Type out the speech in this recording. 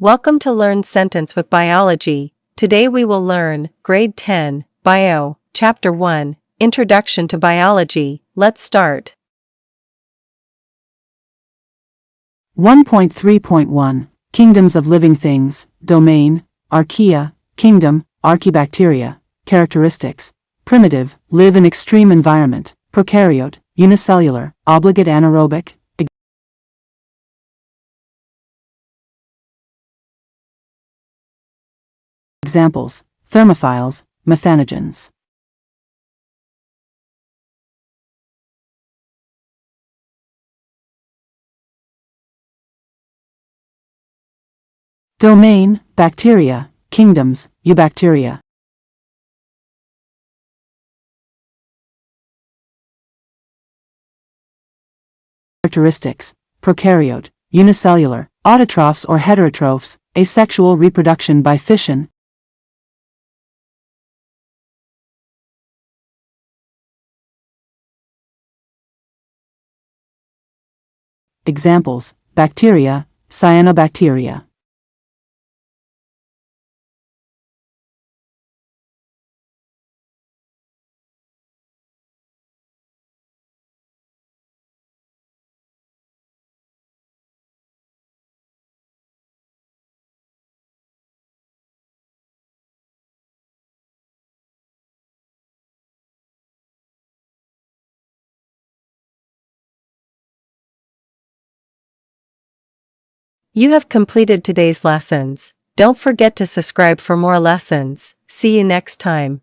Welcome to Learn Sentence with Biology. Today we will learn Grade 10, Bio, Chapter 1, Introduction to Biology. Let's start. 1.3.1 Kingdoms of Living Things, Domain, Archaea, Kingdom, Archaebacteria, Characteristics, Primitive, live in extreme environment, Prokaryote, unicellular, obligate anaerobic. Examples, thermophiles, methanogens. Domain, bacteria, kingdoms, eubacteria. Characteristics, prokaryote, unicellular, autotrophs or heterotrophs, asexual reproduction by fission. Examples, bacteria, cyanobacteria. You have completed today's lessons. Don't forget to subscribe for more lessons. See you next time.